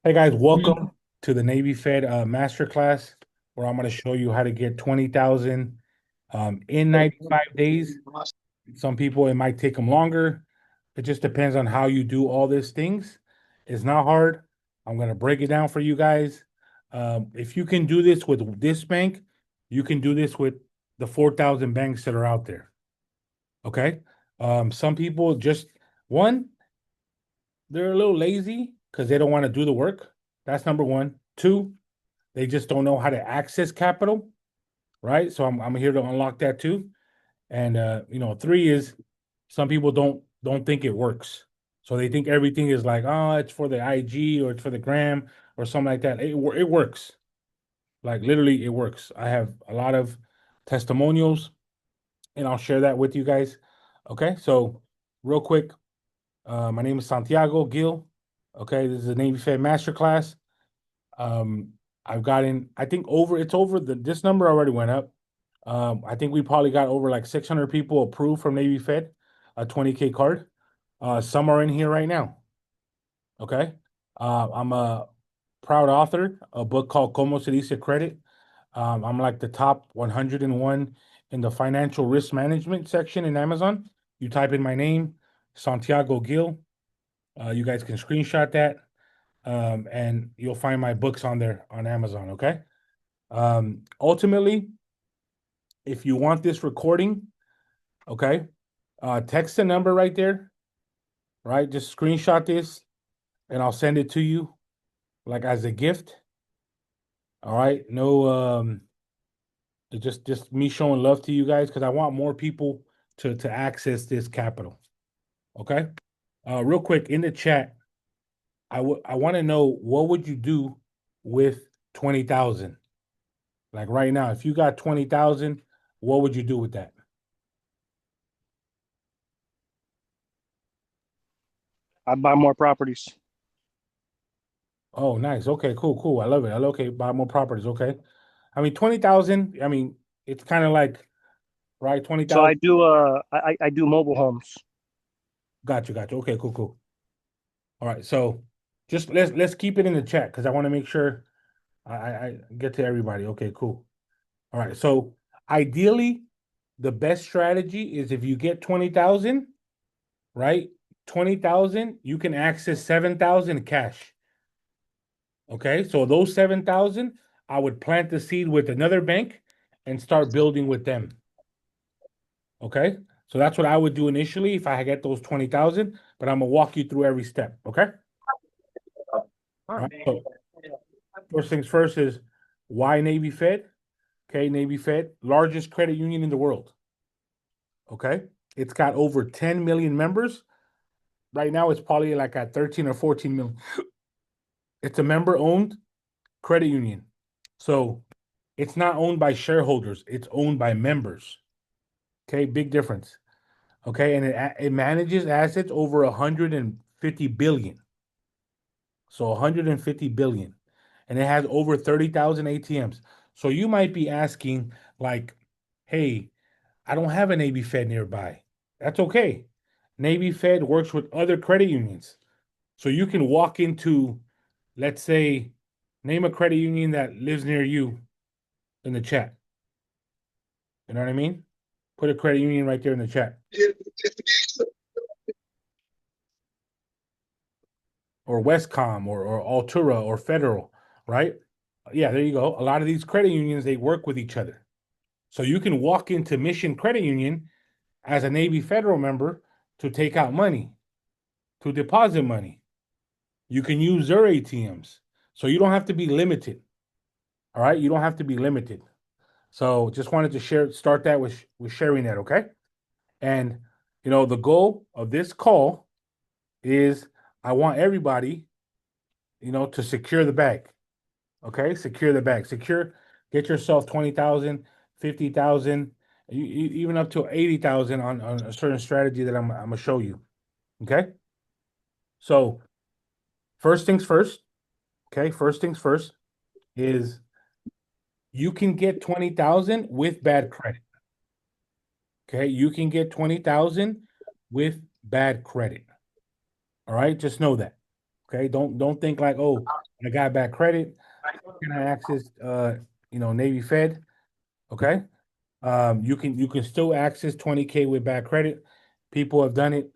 Hey guys, welcome to the Navy Fed Masterclass, where I'm going to show you how to get 20,000 in 95 days. Some people it might take them longer. It just depends on how you do all these things. It's not hard. I'm going to break it down for you guys. If you can do this with this bank, you can do this with the 4,000 banks that are out there. Okay. Some people just one, they're a little lazy because they don't want to do the work. That's number one. Two, they just don't know how to access capital, right? So I'm here to unlock that too. And three is some people don't think it works. So they think everything is like, oh, it's for the IG or it's for the gram or something like that. It works. Like literally it works. I have a lot of testimonials and I'll share that with you guys. Okay, so real quick, my name is Santiago Gil. Okay, this is a Navy Fed Masterclass. Um, I've gotten, I think it's over this number already went up. I think we probably got over like 600 people approved from Navy Fed, a 20K card. Some are in here right now. Okay. I'm a proud author, a book called Como se dice credit. I'm like the top 101 in the financial risk management section in Amazon. You type in my name, Santiago Gil. You guys can screenshot that. And you'll find my books on there on Amazon. Okay. Ultimately, if you want this recording, okay, text the number right there, right? Just screenshot this and I'll send it to you like as a gift. All right. No, it's just me showing love to you guys because I want more people to access this capital. Okay. Real quick in the chat, I want to know what would you do with 20,000? Like right now, if you got 20,000, what would you do with that? I buy more properties. Oh, nice. Okay, cool, cool. I love it. Okay, buy more properties. Okay. I mean, 20,000, I mean, it's kind of like, right, So 20,000. I do mobile homes. Got you, got you. Okay, cool, cool. All right. So just let's keep it in the chat because I want to make sure I get to everybody. Okay, cool. All right. So ideally, the best strategy is if you get 20,000, right? 20,000, you can access 7,000 cash. Okay. So those 7,000, I would plant the seed with another bank and start building with them. Okay. So that's what I would do initially if I get those 20,000, but I'm gonna walk you through every step. Okay. All right. So first things first is why Navy Fed? Okay, Navy Fed, largest credit union in the world. Okay. It's got over 10 million members. Right now, it's probably like at 13 or 14 million. It's a member-owned credit union. So it's not owned by shareholders, it's owned by members. Okay, big difference. Okay, and it manages assets over 150 billion. So 150 billion. And it has over 30,000 ATMs. So you might be asking, like, hey, I don't have a Navy Fed nearby. That's okay. Navy Fed works with other credit unions. So you can walk into, let's say, name a credit union that lives near you in the chat. You know what I mean? Put a credit union right there in the chat. Or Westcom or Altura or Federal, right? Yeah, there you go. A lot of these credit unions, they work with each other. So you can walk into Mission Credit Union as a Navy Federal member to take out money, to deposit money. You can use their ATMs. So you don't have to be limited. All right. You don't have to be limited. So just wanted to start that with sharing that, okay? And the goal of this call is I want everybody, to secure the bag. Okay? Secure the bag. Get yourself 20,000, 50,000, even up to 80,000 on a certain strategy that I'm gonna show you. Okay? So first things first, okay? First things first is you can get 20,000 with bad credit. Okay? You can get 20,000 with bad credit. All right? Just know that. Okay, don't think like, oh, I got bad credit. Can I access Navy Fed? Okay. You can still access 20K with bad credit. People have done it,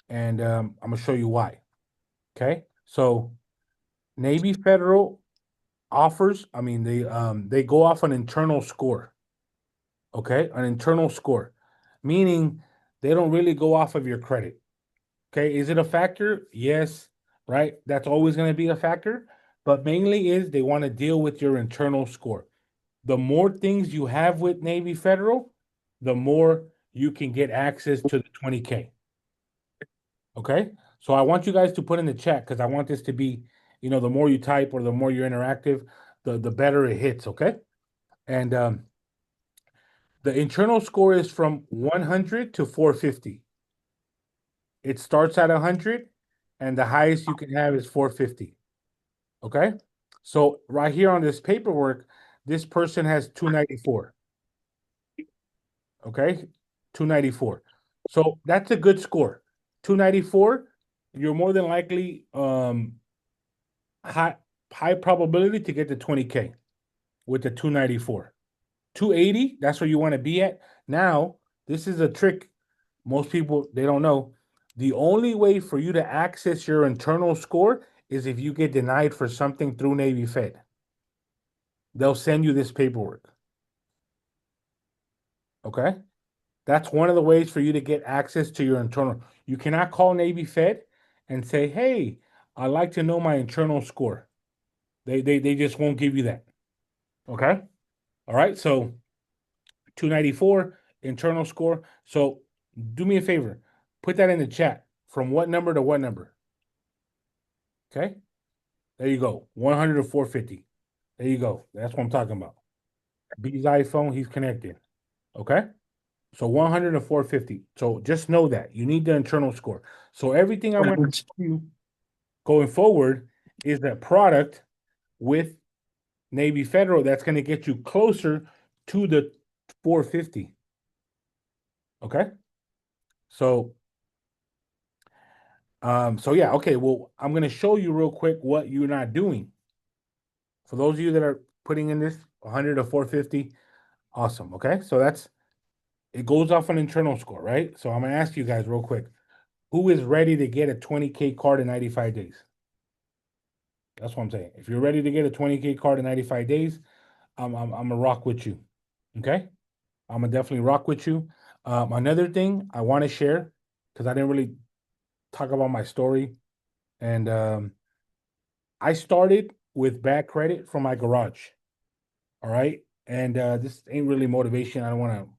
and I'm gonna show you why. Okay. So Navy Federal offers, I mean, they go off an internal score. Okay, an internal score, meaning they don't really go off of your credit. Okay, is it a factor? Yes, right? That's always going to be a factor, but mainly is they want to deal with your internal score. The more things you have with Navy Federal, the more you can get access to the 20K. Okay, so I want you guys to put in the chat because I want this to be, the more you type or the more you're interactive, the better it hits. Okay, and the internal score is from 100 to 450. It starts at 100, and the highest you can have is 450. Okay. So right here on this paperwork, this person has 294. Okay. 294. So that's a good score. 294, you're more than likely high high probability to get the 20K with the 294. 280, that's where you want to be at. Now, this is a trick most people they don't know. The only way for you to access your internal score is if you get denied for something through Navy Fed. They'll send you this paperwork. Okay? That's one of the ways for you to get access to your internal. You cannot call Navy Fed and say, "Hey, I'd like to know my internal score." They just won't give you that. Okay? All right? So 294 internal score. So do me a favor. Put that in the chat. From what number to what number? Okay? There you go. 100 to 450. There you go. That's what I'm talking about. B's iPhone, he's connected. Okay? So 100 to 450. So just know that. You need the internal score. So everything I'm going to show you going forward is that product with Navy Federal that's going to get you closer to the 450. Okay? So yeah, okay. Well, I'm going to show you real quick what you're not doing. For those of you that are putting in this 100 to 450, awesome. Okay, so it goes off an internal score, right? So I'm gonna ask you guys real quick, who is ready to get a 20K card in 95 days? That's what I'm saying. If you're ready to get a 20K card in 95 days, I'm gonna rock with you. Okay, I'm gonna definitely rock with you. Another thing I want to share because I didn't really talk about my story, and I started with bad credit from my garage. All right. And this ain't really motivation. I don't want to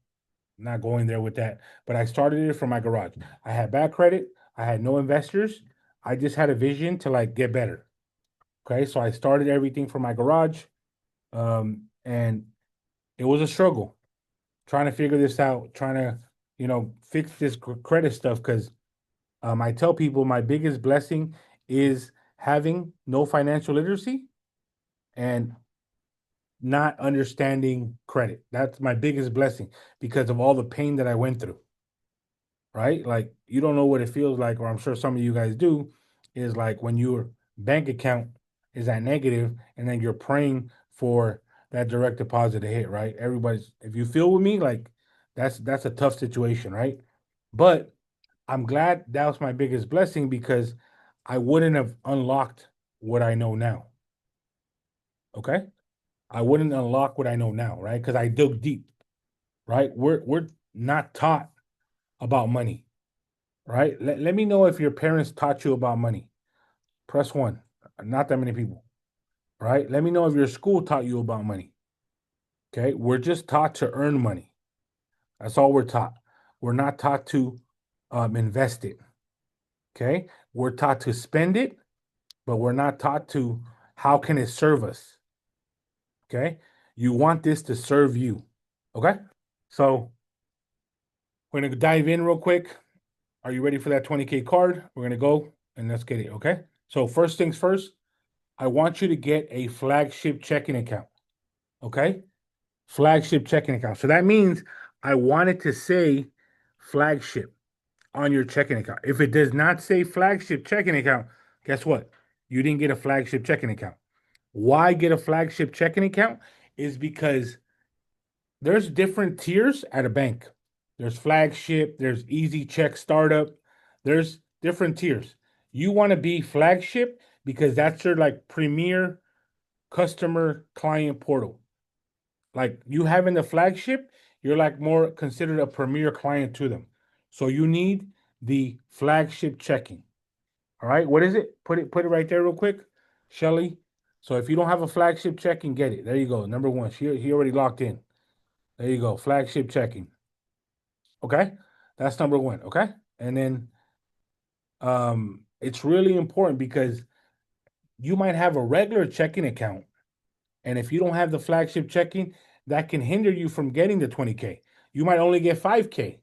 not going there with that. But I started it from my garage. I had bad credit. I had no investors. I just had a vision to like get better. Okay. So I started everything from my garage. And it was a struggle trying to figure this out, trying to, fix this credit stuff. Cause I tell people my biggest blessing is having no financial literacy and not understanding credit. That's my biggest blessing because of all the pain that I went through. Right? Like you don't know what it feels like, or I'm sure some of you guys do, is like when your bank account is at negative and then you're praying for that direct deposit to hit, right? Everybody's if you feel with me, like that's a tough situation, right? But I'm glad that was my biggest blessing because I wouldn't have unlocked what I know now. Okay? I wouldn't unlock what I know now, right? Because I dug deep, right? We're not taught about money, right? Let me know if your parents taught you about money. Press one. Not that many people, right? Let me know if your school taught you about money. Okay, we're just taught to earn money. That's all we're taught. We're not taught to invest it. Okay, we're taught to spend it, but we're not taught to how can it serve us. Okay, you want this to serve you. Okay, so we're gonna dive in real quick. Are you ready for that 20K card? We're gonna go and let's get it. Okay, so first things first, I want you to get a flagship checking account. Okay, flagship checking account. So that means I want it to say flagship on your checking account. If it does not say flagship checking account, guess what? you didn't get a flagship checking account. Why get a flagship checking account? Is because there's different tiers at a bank. There's flagship, there's easy check startup, there's different tiers. You want to be flagship because that's your like premier customer client portal. Like you having the flagship, you're like more considered a premier client to them. So you need the flagship checking. All right, what is it? Put it right there real quick, Shelly. So if you don't have a flagship checking, get it. There you go. Number one. He already locked in. There you go. Flagship checking. Okay, that's number one. Okay, and then it's really important because you might have a regular checking account, and if you don't have the flagship checking, that can hinder you from getting the 20K. You might only get 5K,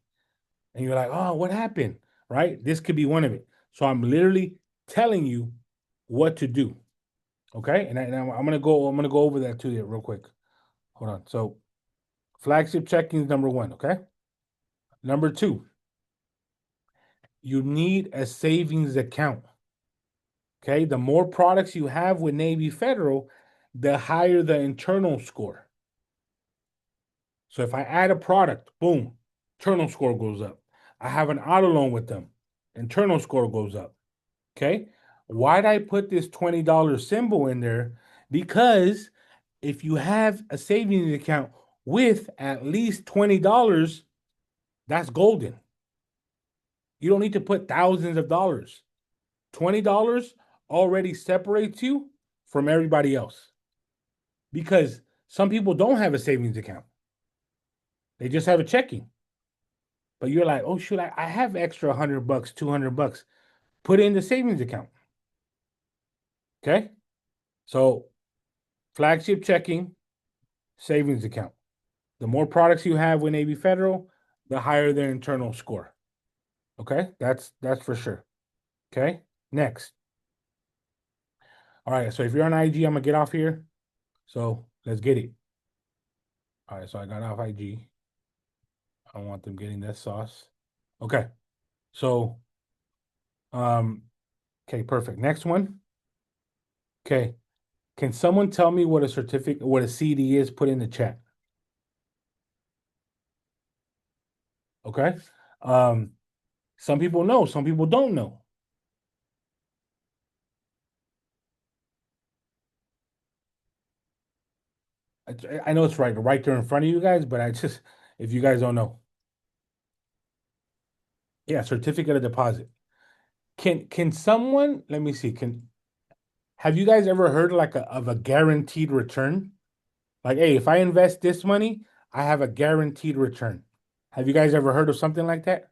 and you're like, oh, what happened? Right? This could be one of it. So I'm literally telling you what to do. Okay, and I'm gonna go over that to you real quick. Hold on. So flagship checking is number one. Okay. Number two, you need a savings account. Okay, the more products you have with Navy Federal, the higher the internal score. So if I add a product, boom, internal score goes up. I have an auto loan with them, internal score goes up. Okay, why'd I put this $20 symbol in there? Because if you have a savings account with at least $20, that's golden. You don't need to put thousands of dollars. $20 already separates you from everybody else. Because some people don't have a savings account. They just have a checking. But you're like, oh shoot, I have extra $100, $200. Put it in the savings account. Okay? So flagship checking, savings account. The more products you have with Navy Federal, the higher their internal score. Okay, that's for sure. Okay, next. All right, so if you're on IG, I'm gonna get off here. So let's get it. All right, so I got off IG. I don't want them getting that sauce. Okay, so okay, perfect. Next one. Okay, can someone tell me what a CD is? Put in the chat. Okay, some people know, some people don't know. I know it's right there in front of you guys, but if you guys don't know. Yeah, certificate of deposit. Can someone, let me see, have you guys ever heard like of a guaranteed return? Like, hey, if I invest this money, I have a guaranteed return. Have you guys ever heard of something like that?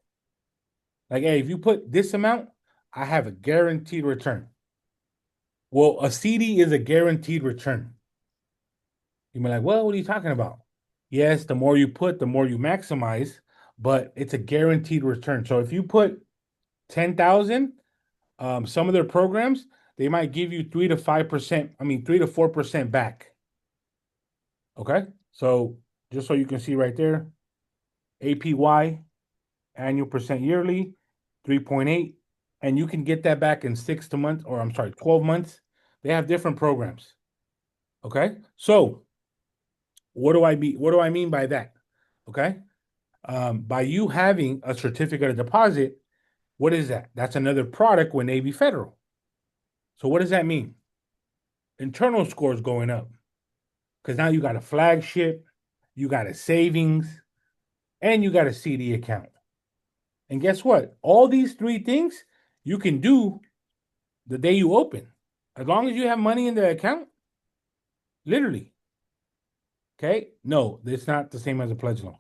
Like, hey, if you put this amount, I have a guaranteed return. Well, a CD is a guaranteed return. You're like, well, what are you talking about? Yes, the more you put, the more you maximize, but it's a guaranteed return. So if you put 10,000, some of their programs, they might give you 3 to 5%, 3 to 4% back. Okay. So just so you can see right there, APY, annual percent yearly, 3.8. And you can get that back in 12 months. They have different programs. Okay. So what do I mean by that? Okay. By you having a certificate of deposit, what is that? That's another product with Navy Federal. So what does that mean? Internal scores going up. Because now you got a flagship, you got a savings, and you got a CD account. And guess what? All these three things you can do the day you open. As long as you have money in the account, literally. Okay? No, it's not the same as a pledge loan.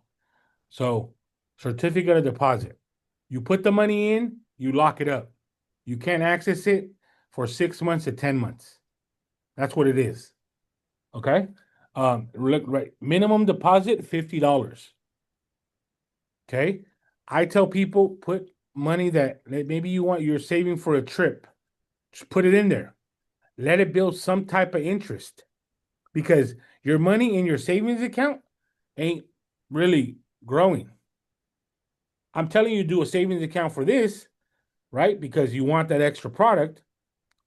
So, certificate of deposit. You put the money in, you lock it up. You can't access it for 6 months to 10 months. That's what it is. Okay? Right. Minimum deposit $50. Okay. I tell people put money that maybe you're saving for a trip. Just put it in there. Let it build some type of interest because your money in your savings account ain't really growing. I'm telling you to do a savings account for this, right? Because you want that extra product.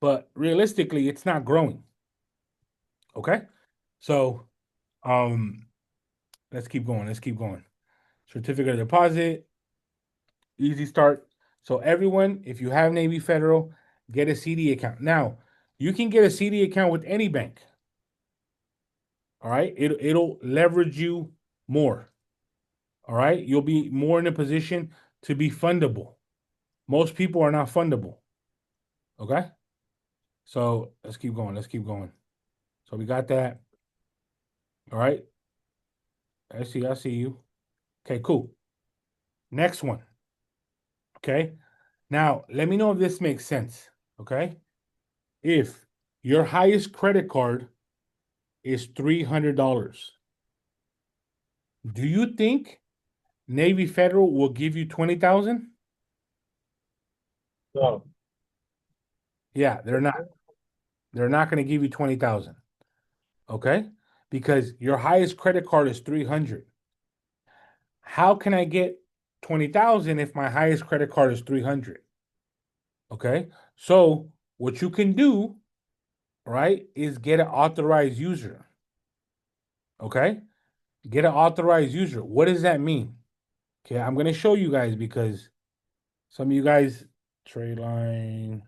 but realistically, it's not growing. Okay, so let's keep going. Let's keep going. Certificate of deposit, easy start. So everyone, if you have Navy Federal, get a CD account. Now, you can get a CD account with any bank. All right, it'll leverage you more. All right, you'll be more in a position to be fundable. Most people are not fundable. Okay, so let's keep going. Let's keep going. So we got that. All right, I see. I see you. Okay, cool. Next one. Okay, now let me know if this makes sense. Okay, if your highest credit card is $300, do you think Navy Federal will give you 20,000? No. Yeah, they're not. They're not going to give you 20,000. Okay? Because your highest credit card is 300. How can I get 20,000 if my highest credit card is 300? Okay? So, what you can do, right, is get an authorized user. Okay? Get an authorized user. What does that mean? Okay, I'm going to show you guys because some of you guys trade line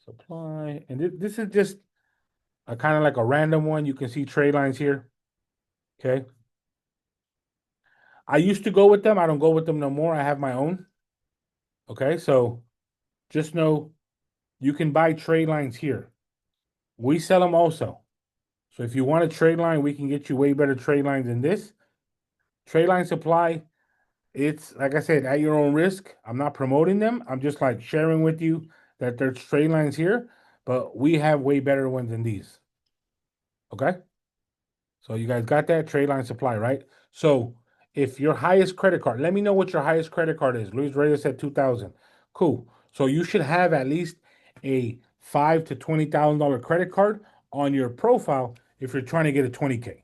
supply, and this is just a kind of like a random one. You can see trade lines here. Okay. I used to go with them. I don't go with them no more. I have my own. Okay. So just know you can buy trade lines here. We sell them also. So if you want a trade line, we can get you way better trade lines than this. Trade line supply, it's like I said, at your own risk. I'm not promoting them. I'm just like sharing with you that there's trade lines here, but we have way better ones than these. Okay. So you guys got that trade line supply, right? So if your highest credit card, let me know what your highest credit card is. Luis Reyes said 2,000. Cool. So you should have at least a $5,000 to $20,000 credit card on your profile if you're trying to get a 20K.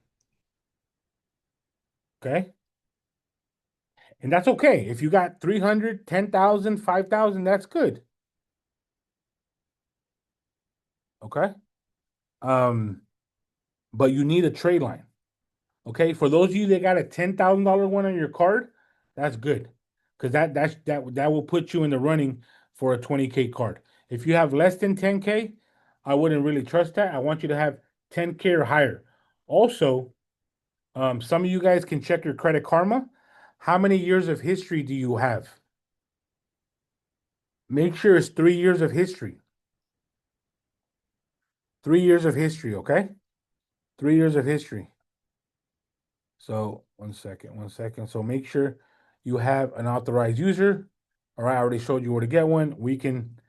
Okay. And that's okay. If you got 300, 10,000, 5,000, that's good. Okay. Um, but you need a trade line. Okay, for those of you that got a $10,000 one on your card, that's good, because that will put you in the running for a 20K card. If you have less than 10K, I wouldn't really trust that. I want you to have 10K or higher. Also, some of you guys can check your Credit Karma. How many years of history do you have? Make sure it's 3 years of history. 3 years of history, okay? 3 years of history. So 1 second, 1 second. So make sure you have an authorized user. All right, I already showed you where to get one. We can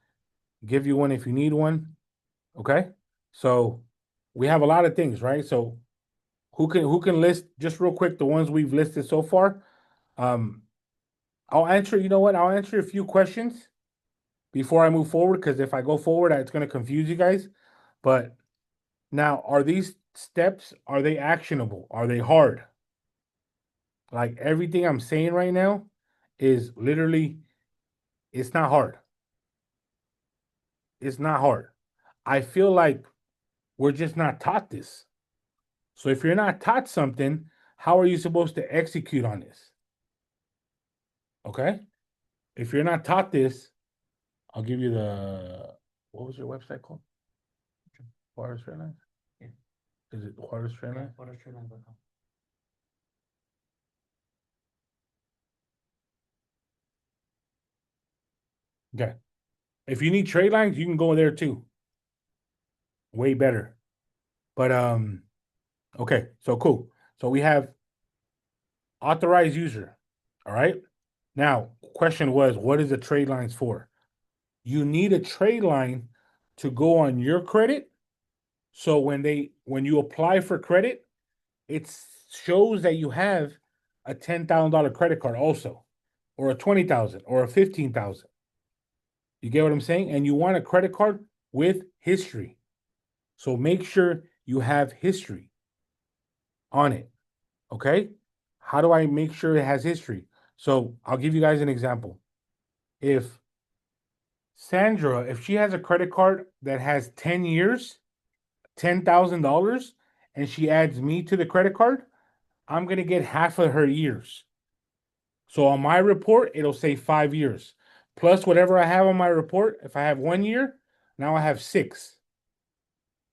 give you one if you need one. Okay. So we have a lot of things, right? So who can list just real quick the ones we've listed so far? Um, I'll answer, you know what? I'll answer a few questions before I move forward, because if I go forward, it's going to confuse you guys. But now, are these steps, are they actionable? Are they hard? Like everything I'm saying right now is literally, it's not hard. It's not hard. I feel like we're just not taught this. So if you're not taught something, how are you supposed to execute on this? Okay? If you're not taught this, I'll give you the, what was your website called? Juarez Trade Lines? Yeah. Is it Juarez Trade Lines? JuarezTradeLines.com. Okay. If you need trade lines, you can go there too. Way better. But okay, so cool. So we have authorized user. All right. Now, question was, what is the trade lines for? You need a trade line to go on your credit. So when you apply for credit, it shows that you have a $10,000 credit card also, or a 20,000 or a 15,000. You get what I'm saying? And you want a credit card with history. So make sure you have history on it. Okay? How do I make sure it has history? So I'll give you guys an example. If Sandra, if she has a credit card that has 10 years, $10,000, and she adds me to the credit card, I'm gonna get half of her years. So on my report, it'll say 5 years. Plus whatever I have on my report, if I have 1 year, now I have 6.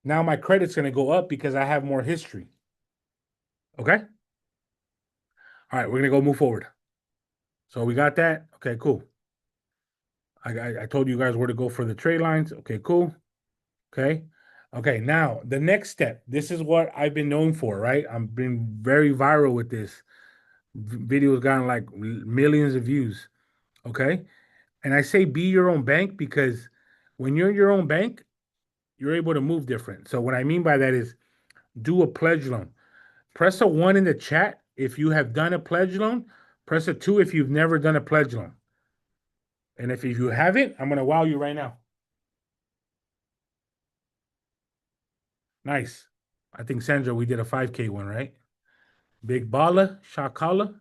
Now my credit's gonna go up because I have more history. Okay? All right, we're gonna go move forward. So we got that. Okay, cool. I told you guys where to go for the trade lines. Okay, cool. Okay. Okay, now the next step. This is what I've been known for, right? I've been very viral with this. Videos gotten like millions of views. Okay. And I say be your own bank because when you're your own bank, you're able to move different. So what I mean by that is do a pledge loan. Press a 1 in the chat if you have done a pledge loan. Press a 2 if you've never done a pledge loan. And if you haven't, I'm gonna wow you right now. Nice. I think Sandra, we did a 5K one, right? Big Bala, Shakala.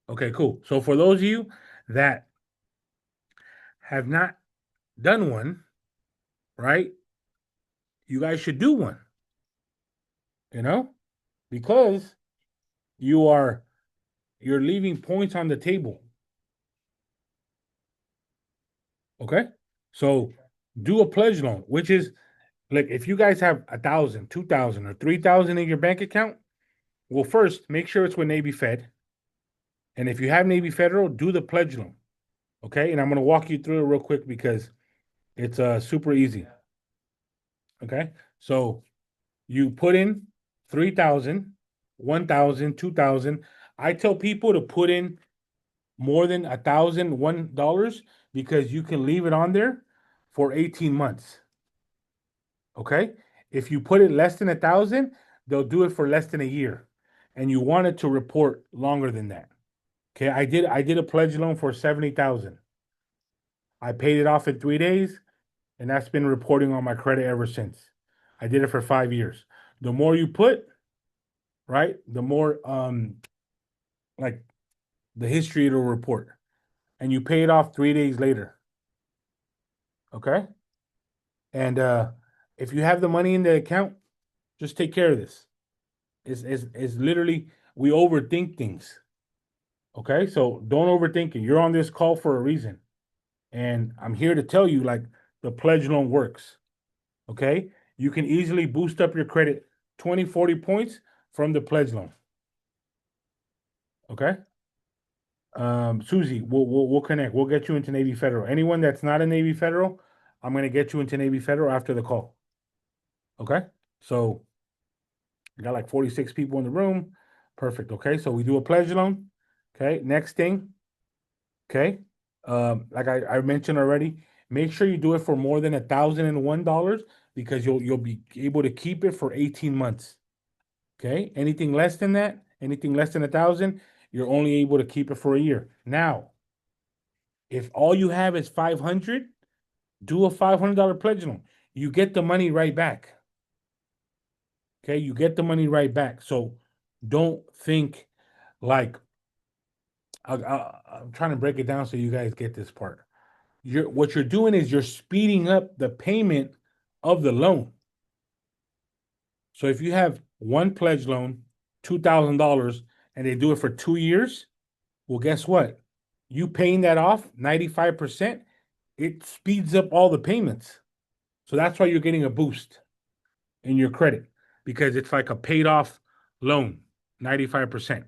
Okay, cool. So for those of you that have not done one, right? You guys should do one, you know, because you're leaving points on the table. Okay. So do a pledge loan, which is like if you guys have 1,000, 2,000, or 3,000 in your bank account, well, first make sure it's with Navy Fed. And if you have Navy Federal, do the pledge loan. Okay. And I'm going to walk you through it real quick because it's super easy. Okay. So you put in 3,000, 1,000, 2,000. I tell people to put in more than $1,001 because you can leave it on there for 18 months. Okay. If you put it less than 1,000, they'll do it for less than a year. And you want it to report longer than that. Okay. I did a pledge loan for 70,000. I paid it off in 3 days, and that's been reporting on my credit ever since. I did it for 5 years. The more you put, right, the more like the history it'll report. And you pay it off 3 days later. Okay? And if you have the money in the account, just take care of this. It's literally we overthink things. Okay? So don't overthink it. You're on this call for a reason. And I'm here to tell you like the pledge loan works. Okay? You can easily boost up your credit 20, 40 points from the pledge loan. Okay? Susie, we'll connect. We'll get you into Navy Federal. Anyone that's not a Navy Federal, I'm gonna get you into Navy Federal after the call. Okay? So we got like 46 people in the room. Perfect. Okay, so we do a pledge loan. Okay, next thing. Okay. Like I mentioned already, make sure you do it for more than $1,001 because you'll be able to keep it for 18 months. Okay. Anything less than that, anything less than 1,000, you're only able to keep it for a year. Now, if all you have is 500, do a $500 pledge loan. You get the money right back. Okay, you get the money right back. So don't think like I'm trying to break it down so you guys get this part. What you're doing is you're speeding up the payment of the loan. So if you have one pledge loan, $2,000, and they do it for 2 years, well, guess what? You paying that off 95%, it speeds up all the payments. So that's why you're getting a boost in your credit because it's like a paid off loan, 95%.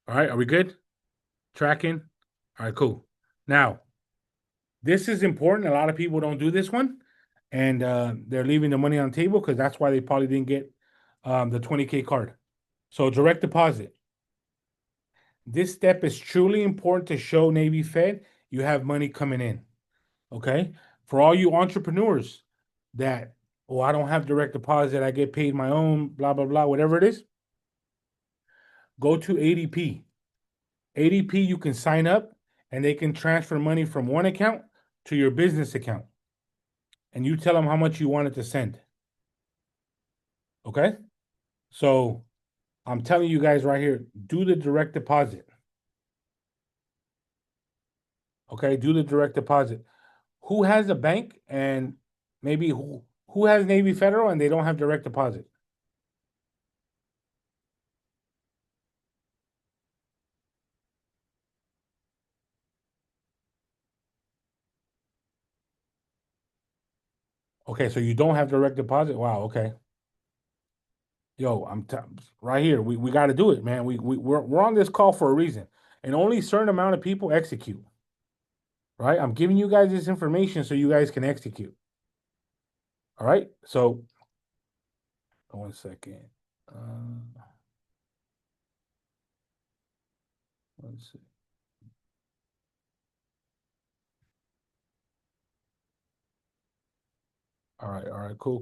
All right, are we good? Tracking? All right, cool. Now, this is important. A lot of people don't do this one, and they're leaving the money on the table because that's why they probably didn't get the 20K card. So direct deposit. This step is truly important to show Navy Fed you have money coming in. Okay, for all you entrepreneurs that I don't have direct deposit, I get paid my own, blah blah blah, whatever it is. Go to ADP. ADP, you can sign up and they can transfer money from one account to your business account. And you tell them how much you wanted to send. Okay? So I'm telling you guys right here, do the direct deposit. Okay, do the direct deposit. who has a bank and maybe who has Navy Federal and they don't have direct deposit? Okay, so you don't have direct deposit? Wow, okay. Yo, right here. We got to do it, man. We're on this call for a reason. And only a certain amount of people execute, right? I'm giving you guys this information so you guys can execute. All right? So, 1 second. Uh, let's see. All right, cool.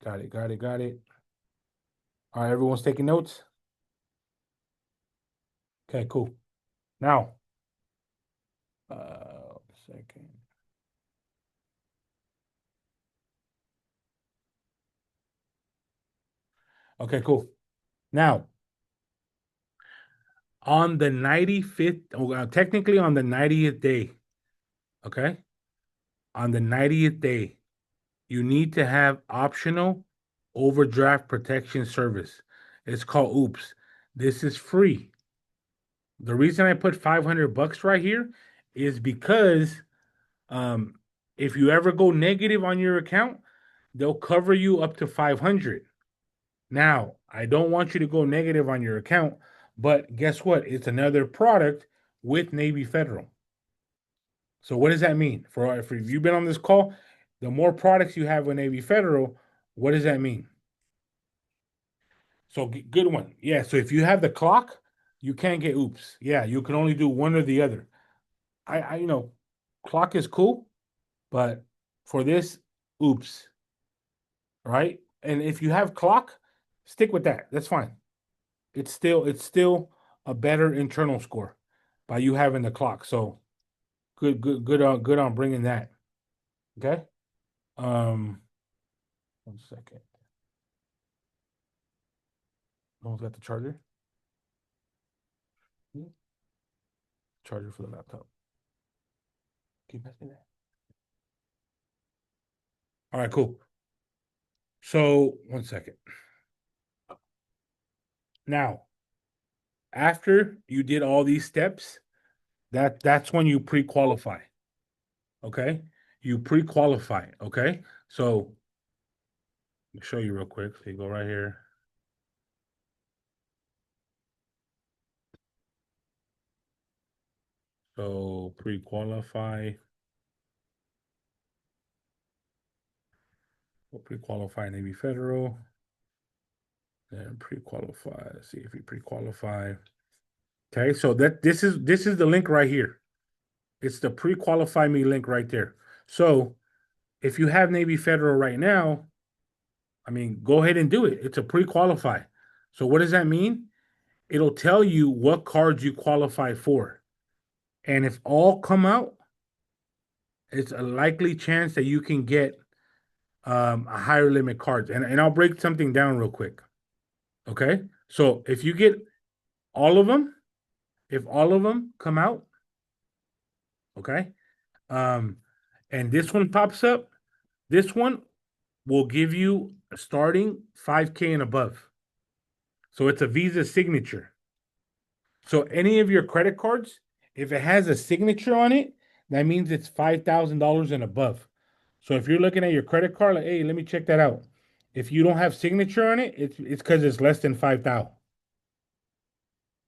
Got it. All right, everyone's taking notes. Okay, cool. Now, 1 second. Okay, cool. Now, on the 95th, technically on the 90th day, okay? On the 90th day, you need to have optional overdraft protection service. It's called OOPS. This is free. The reason I put 500 bucks right here is because um, if you ever go negative on your account, they'll cover you up to 500. Now, I don't want you to go negative on your account, but guess what? It's another product with Navy Federal. So what does that mean? For if you've been on this call, the more products you have with Navy Federal, what does that mean? So good one. Yeah. So if you have the clock, you can't get oops. Yeah, you can only do one or the other. I clock is cool, but for this, oops, right? And if you have clock, stick with that. That's fine. It's still a better internal score by you having the clock. So good on bringing that. Okay. 1 second. No one's got the charger. Charger for the laptop. Keep asking that. All right, cool. So 1 second. Now, after you did all these steps, that's when you pre-qualify. Okay, you pre-qualify. Okay, so let me show you real quick. So you go right here. So pre-qualify. We'll pre-qualify Navy Federal. Then pre-qualify. Let's see if we pre-qualify. Okay, so this is the link right here. It's the pre-qualify me link right there. So if you have Navy Federal right now, I mean, go ahead and do it. It's a pre-qualify. So what does that mean? It'll tell you what cards you qualify for. And if all come out, it's a likely chance that you can get a higher limit cards. And I'll break something down real quick. Okay. So if you get all of them, if all of them come out, okay, and this one pops up, this one will give you a starting 5K and above. So it's a Visa signature. So any of your credit cards, if it has a signature on it, that means it's $5,000 and above. So if you're looking at your credit card, like, hey, let me check that out. If you don't have signature on it, it's because it's less than 5,000.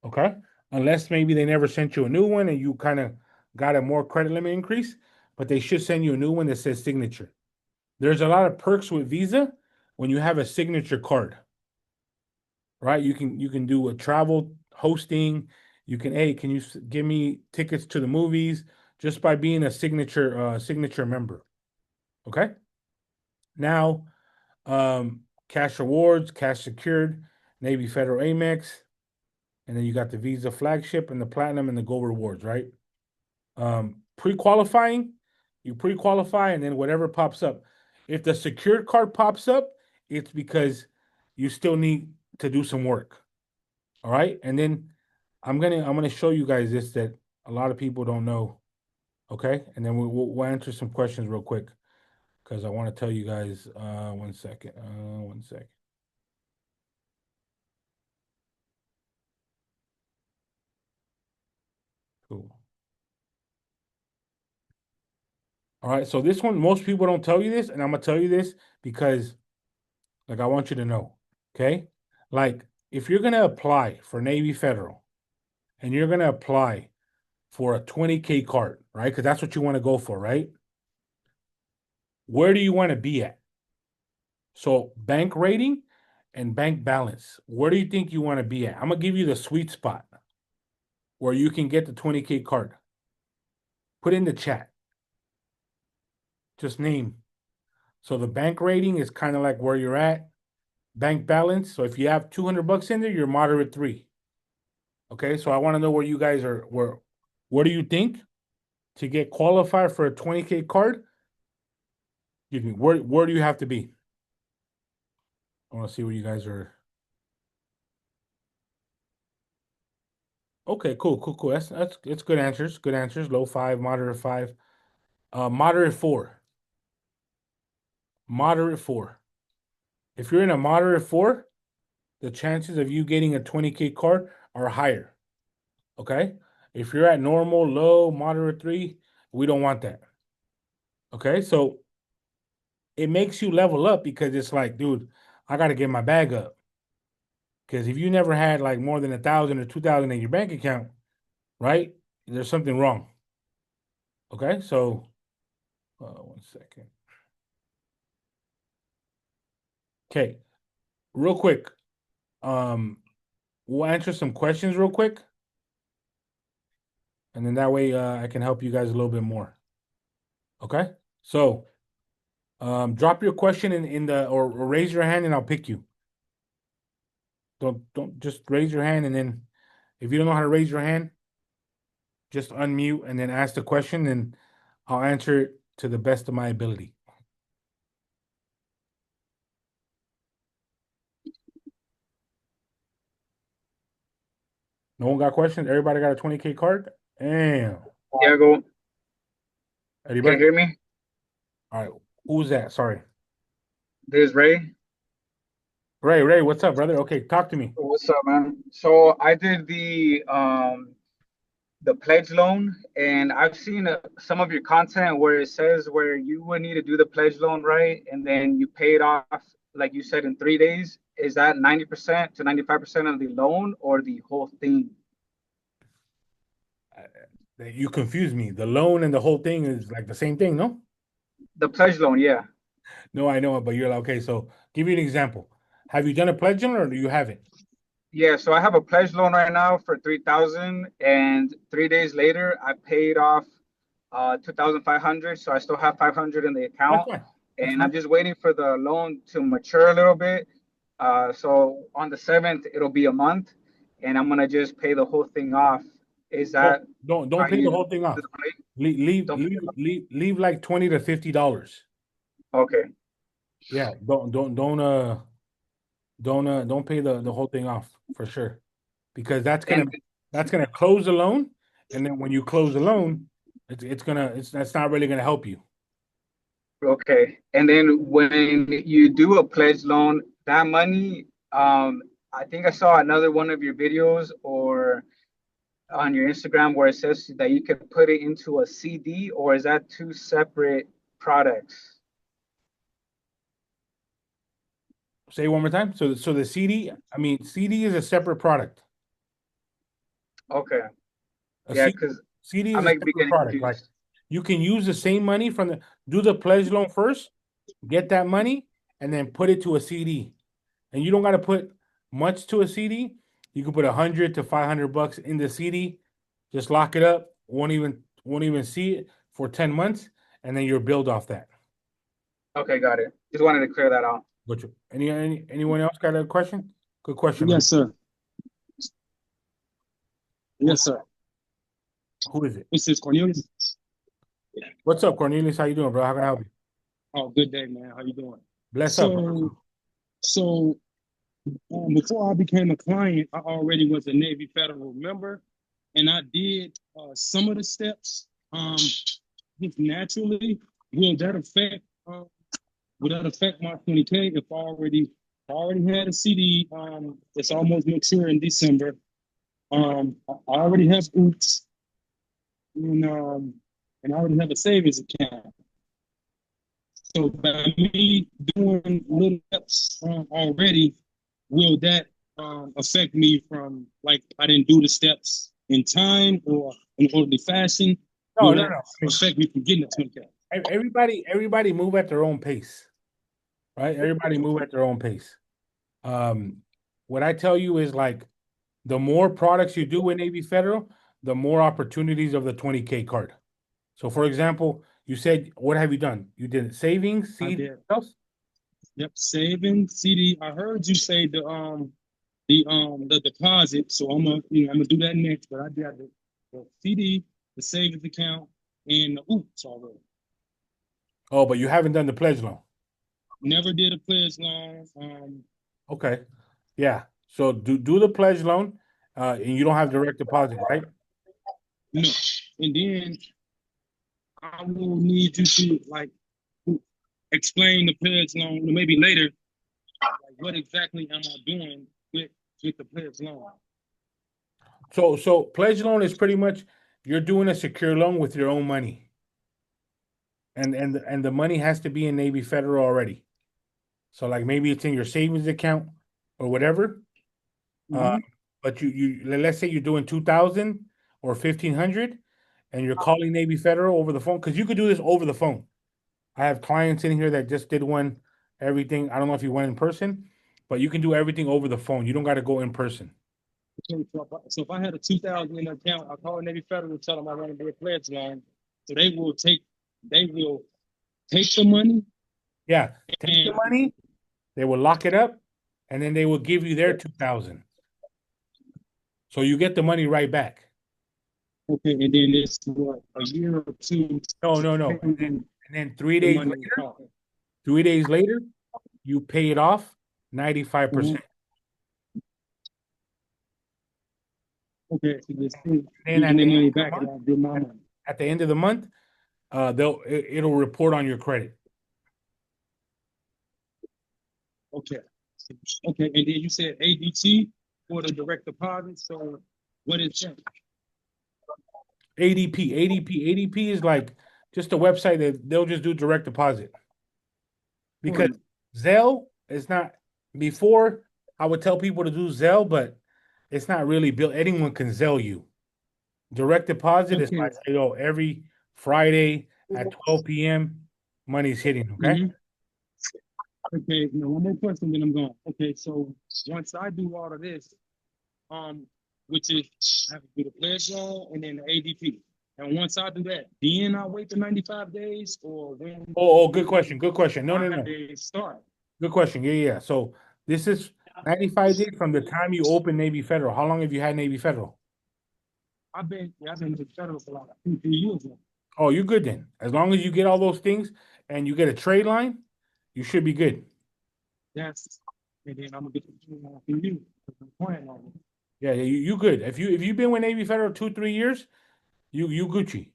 Okay, unless maybe they never sent you a new one and you kind of got a more credit limit increase, but they should send you a new one that says signature. There's a lot of perks with Visa when you have a signature card, right? You can do a travel hosting. You can, hey, can you give me tickets to the movies just by being a signature member? Okay. Now, cash rewards, cash secured, Navy Federal Amex, and then you got the Visa flagship and the platinum and the gold rewards, right? Pre-qualifying, you pre-qualify and then whatever pops up. If the secured card pops up, it's because you still need to do some work. All right. And then I'm gonna show you guys this that a lot of people don't know. Okay, and then we'll answer some questions real quick because I want to tell you guys. 1 second. 1 second. Cool. All right, so this one, most people don't tell you this, and I'm gonna tell you this because, like, I want you to know, okay? Like, if you're gonna apply for Navy Federal and you're gonna apply for a 20K card, right? Because that's what you want to go for, right? Where do you want to be at? So, bank rating and bank balance. Where do you think you want to be at? I'm gonna give you the sweet spot where you can get the 20K card. Put in the chat. Just name. So the bank rating is kind of like where you're at. Bank balance. So if you have 200 bucks in there, you're moderate 3. Okay. So I want to know where you guys are. What do you think to get qualified for a 20K card? Excuse me. Where do you have to be? I want to see where you guys are. Okay, cool. That's good answers. Good answers. Low 5, moderate 5. Moderate 4. Moderate 4. If you're in a moderate 4, the chances of you getting a 20K card are higher. Okay? If you're at normal, low, moderate 3, we don't want that. Okay? So it makes you level up because it's like, dude, I got to get my bag up. Because if you never had like more than 1,000 or 2,000 in your bank account, right? There's something wrong. Okay? So 1 second. Okay. Real quick. We'll answer some questions real quick. And then that way I can help you guys a little bit more. Okay? So drop your question in the or raise your hand and I'll pick you. Don't just raise your hand and then if you don't know how to raise your hand, just unmute and then ask the question and I'll answer it to the best of my ability. No one got questions? Everybody got a 20K card? Damn. Diego, Eddie can you hear me? All right. Who's that? Sorry. This is Ray. Ray, what's up, brother? Okay, talk to me. What's up, man? So I did the pledge loan, and I've seen some of your content where it says where you would need to do the pledge loan, right? And then you pay it off, like you said, in 3 days. Is that 90% to 95% of the loan or the whole thing? You confuse me. The loan and the whole thing is like the same thing, no? The pledge loan, yeah. No, I know it, but you're like, okay, so give you an example. Have you done a pledge loan or do you have it? Yeah, so I have a pledge loan right now for 3,000, and 3 days later I paid off 2,500, so I still have 500 in the That's account, fine. That's and fine. I'm just waiting for the loan to mature a little bit. So on the 7th it'll be a month, and I'm gonna just pay the whole thing off. Is that Don't how pay the you whole thing do off. the plate? Leave Don't pay leave it off? leave leave like $20 to $50. Okay, Yeah, don't pay the whole thing off for sure. Because and that's gonna close the loan. And then when you close the loan, that's not really gonna help you. okay, and then when you do a pledge loan, that money, I think I saw another one of your videos or on your Instagram where it says that you can put it into a CD, or is that two separate products? Say it one more time. So the CD, I mean, CD is a separate product. Okay, A yeah, C, because CD I is a might be separate getting product. Like confused. you can use the same money from do the pledge loan first, get that money, and then put it to a CD. And you don't got to put much to a CD. You can put 100 to 500 bucks in the CD. Just lock it up. Won't even see it for 10 months, and then you'll build off that. Okay, got it. Just wanted to clear that out. But anyone else got a question? Good question, man. Yes, sir. Yes, sir. Who is it? This is Cornelius. What's up, Cornelius? How you doing, bro? How can I help you? Oh, good day, man. How you doing? Bless up, bro. So before I became a client, I already was a Navy Federal member, and I did some of the steps. just naturally, will that affect, my 20K if I already had a CD, that's almost mature in December. I already have Oops, and I already have a savings account. So by me doing little steps already, will that affect me from like I didn't do the steps in time or in orderly fashion? No, Will no, that no. affect me from getting the 20K? Everybody move at their own pace, right? Everybody move at their own pace. Um, what I tell you is like the more products you do in Navy Federal, the more opportunities of the 20K card. So for example, you said, what have you done? You did savings, I CD, did. what else? Yep, saving CD. I heard you say the deposit, so I'm gonna do that next. But I did the CD, the savings account, and the Oops already. Oh, but you haven't done the pledge loan. Never did a pledge loan. Okay. Yeah. So do the pledge loan, and you don't have direct deposit, right? No, and then I will need you to like explain the pledge loan, maybe later. Like, what exactly am I doing with the pledge loan? So pledge loan is pretty much you're doing a secure loan with your own money. And the money has to be in Navy Federal already. So like maybe it's in your savings account or whatever. Mhm. But let's say you're doing 2,000 or 1,500 and you're calling Navy Federal over the phone because you could do this over the phone. I have clients in here that just did one, everything. I don't know if you went in person, but you can do everything over the phone. You don't got to go in person. So if I had a 2,000 in the account, I call Navy Federal and tell them I want to do a pledge loan. So they will take the money Yeah, take the and money, they will lock it up, and then they will give you their 2,000. So you get the money right back. okay, and then it's what, a year or two. No. And then 3 days money later, 3 days later, you pay it off 95%. Okay, so just give Then me money back and I'll give my money. at the end of the month, it'll report on your credit. Okay. Okay, and then you said ADT for the direct deposit. So what is that? ADP is like just a website that they'll just do direct deposit. Because Zelle is not before I would tell people to do Zelle, but it's not really built. Anyone can Zelle you. Direct deposit is Okay. like, every Friday at 12 p.m. money's hitting, okay? Mhm. Okay, now one more question, then I'm going. Okay, so once I do all of this, which is I have to do the pledge loan and then the ADP. And once I do that, then I wait the 95 days or when Oh, good question. Good question. No. they start. Good question. Yeah. So this is 95 days from the time you open Navy Federal. How long have you had Navy Federal? I've been with federal for like 2-3 years now. Oh, you're good then. As long as you get all those things and you get a trade line, you should be good. Yes. And then I'm gonna get the from you. I'm playing on it. Yeah, you good. If you've been with Navy Federal 2-3 years, you Gucci.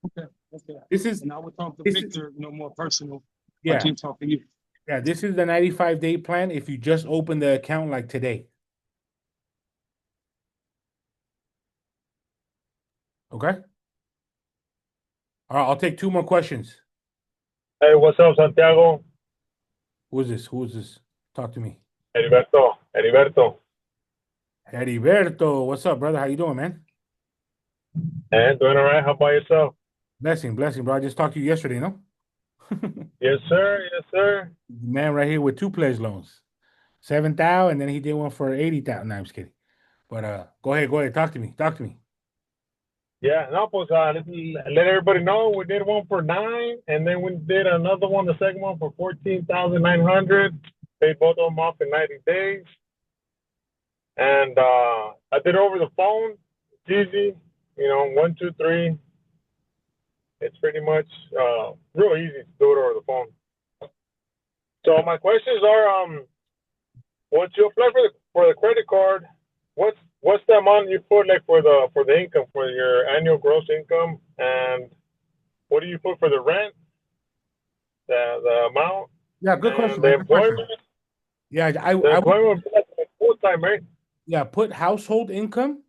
Okay. Okay. This is And I will talk to this is Victor, more personal. I yeah, can't talk to you. yeah. This is the 95-day plan if you just open the account like today. Okay. All right, I'll take 2 more questions. Hey, what's up, Santiago? Who is this? Who is this? Talk to me. Heriberto. Heriberto, what's up, brother? How you doing, man? And doing all right? How about yourself? Blessing, bro. I just talked to you yesterday, no? Yes, sir. Yes, sir. Man right here with 2 pledge loans. 7,000, and then he did one for 80,000. No, I'm just kidding. But go ahead. Talk to me. Yeah, no, pues let everybody know we did one for 9, and then we did another one, the second one for 14,900. Paid both of them off in 90 days. And I did it over the phone. It's easy, 1, 2, 3. It's pretty much real easy to do it over the phone. So my questions are, once you apply for the credit card, what's what's the amount you put like for the income for your annual gross income, and what do you put for the rent, the amount, Yeah, good question, and the man. Good question. employment? Yeah, The I would, employment would be like full time, right? yeah, put household income.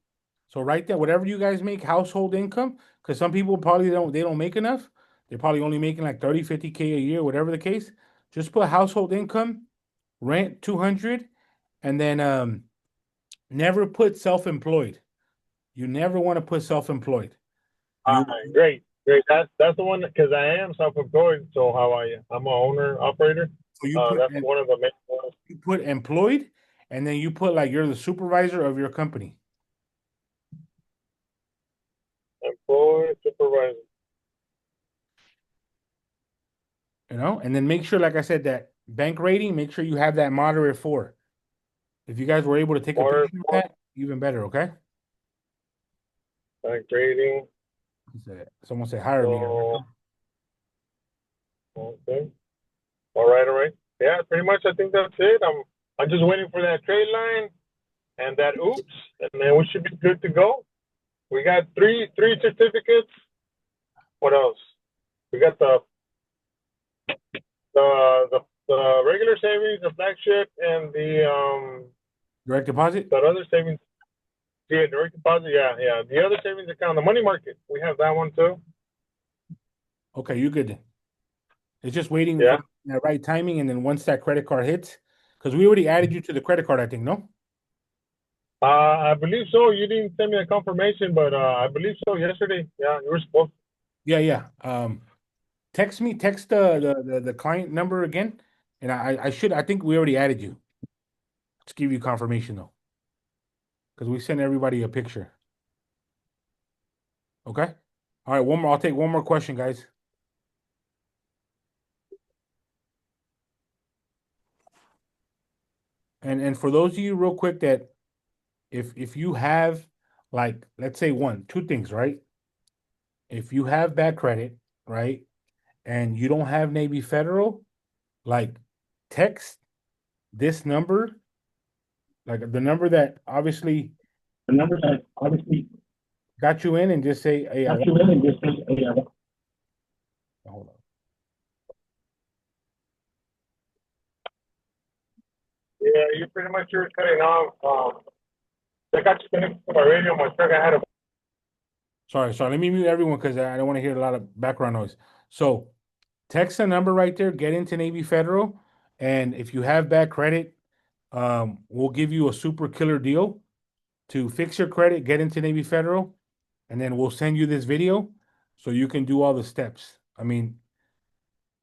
So right there, whatever you guys make household income, because some people probably don't make enough. They're probably only making like 30, 50K a year, whatever the case. Just put household income, rent 200, and then never put self-employed. You never want to put self-employed. You Great, great. That's the one because I am self-employed. So how are you? I'm a owner operator. so you put That's one of the main ones. you put employed, and then you put like you're the supervisor of your company. Employed supervisor. And then make sure, like I said, that bank rating, make sure you have that moderate 4. If you guys were able to take a Or picture of that, even better, okay? grading. Someone said hire me. So okay. All right, all right. Yeah, pretty much. I think that's it. I'm just waiting for that trade line and that oops, and then we should be good to go. We got three certificates. What else? We got the regular savings, the flagship, and the Direct deposit? that other savings. Yeah, direct deposit. Yeah, yeah. The other savings account, the money market. We have that one too. Okay, you're good then. It's just waiting Yeah. for the right timing, and then once that credit card hits, because we already added you to the credit card, I think, no? I believe so. You didn't send me a confirmation, but I believe so yesterday. Yeah, you were supposed. Yeah, yeah. Text the client number again, and I think we already added you. Let's give you confirmation though, because we sent everybody a picture. Okay. All right, one more. I'll take one more question, guys. And for those of you real quick that if you have like let's say 2 things, right? If you have bad credit, right, and you don't have Navy Federal, like text this number, like the number that obviously got you in, and just say, hey, hold on. Yeah, you pretty much you're cutting off. I got you connected to my radio. My truck. I had a. Sorry. Let me mute everyone because I don't want to hear a lot of background noise. So text the number right there, get into Navy Federal, and if you have bad credit, we'll give you a super killer deal to fix your credit, get into Navy Federal, and then we'll send you this video so you can do all the steps. I mean,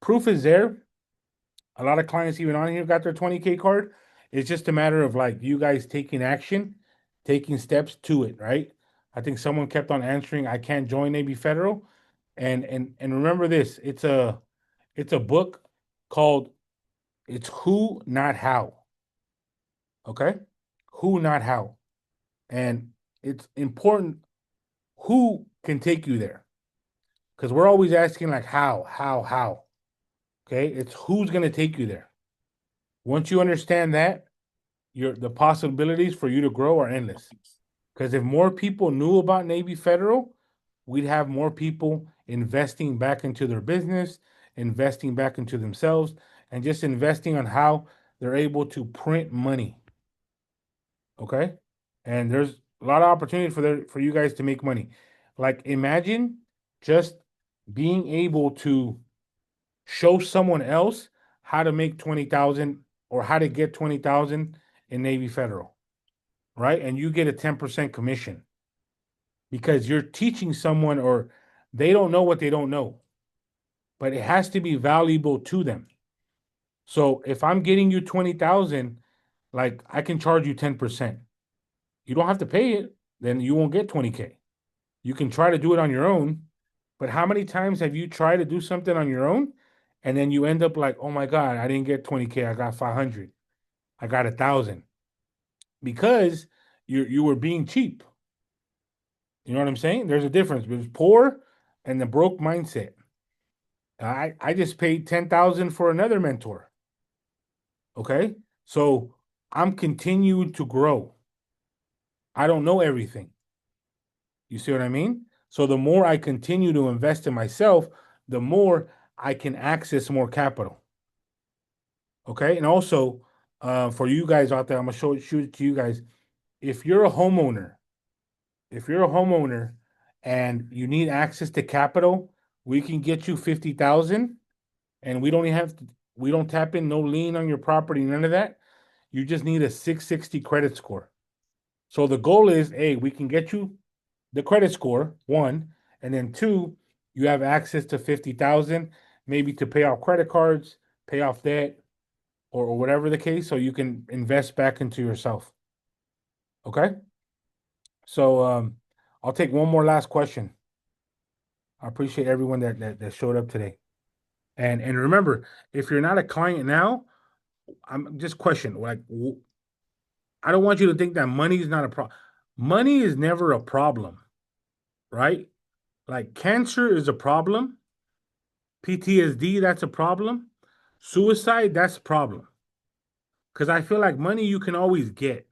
proof is there. A lot of clients even on here got their 20K card. It's just a matter of like you guys taking action, taking steps to it, right? I think someone kept on answering, I can't join Navy Federal. And remember this, it's a book called It's Who Not How. Okay? Who Not How. And it's important who can take you there. Because we're always asking like how. Okay? It's who's gonna take you there. Once you understand that, the possibilities for you to grow are endless. Because if more people knew about Navy Federal, we'd have more people investing back into their business, investing back into themselves, and just investing on how they're able to print money. Okay? And there's a lot of opportunity for you guys to make money. Like imagine just being able to show someone else how to make 20,000 or how to get 20,000 in Navy Federal, right? And you get a 10% commission because you're teaching someone or they don't know what they don't know, but it has to be valuable to them. So if I'm getting you 20,000, like I can charge you 10%. You don't have to pay it, then you won't get 20K. You can try to do it on your own, but how many times have you tried to do something on your own and then you end up like, oh my God, I didn't get 20K, I got 500, I got 1,000 because you were being cheap. You know what I'm saying? There's a difference between poor and the broke mindset. I just paid 10,000 for another mentor. Okay, so I'm continuing to grow. I don't know everything. You see what I mean? So the more I continue to invest in myself, the more I can access more capital. Okay. And also, for you guys out there, I'm gonna shoot it to you guys. If you're a homeowner, and you need access to capital, we can get you 50,000, and we don't tap in no lien on your property, none of that. You just need a 660 credit score. So the goal is, hey, we can get you the credit score, one, and then two, you have access to 50,000, maybe to pay off credit cards, pay off debt, or whatever the case, so you can invest back into yourself. Okay? So I'll take one more last question. I appreciate everyone that showed up today. And remember, if you're not a client now, I'm just question like I don't want you to think that money is not a problem. Money is never a problem, right? Like cancer is a problem, PTSD, that's a problem, suicide, that's a problem. Because I feel like money you can always get.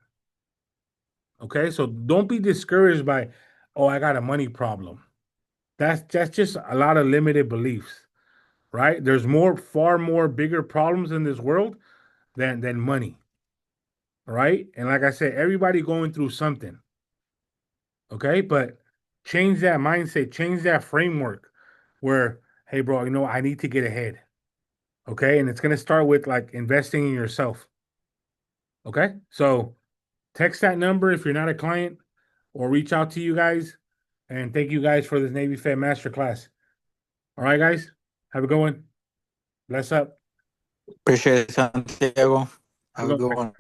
Okay, so don't be discouraged by, oh, I got a money problem. That's just a lot of limited beliefs, right? There's far more bigger problems in this world than money, right? And like I said, everybody going through something. Okay, but change that mindset, change that framework where, hey, bro, I need to get ahead. Okay, and it's gonna start with like investing in yourself. Okay, so text that number if you're not a client, or reach out to you guys. And thank you guys for this Navy Fed Masterclass. All right, guys, have a good one. Bless up. Appreciate it, Santiago. Have a good Good one.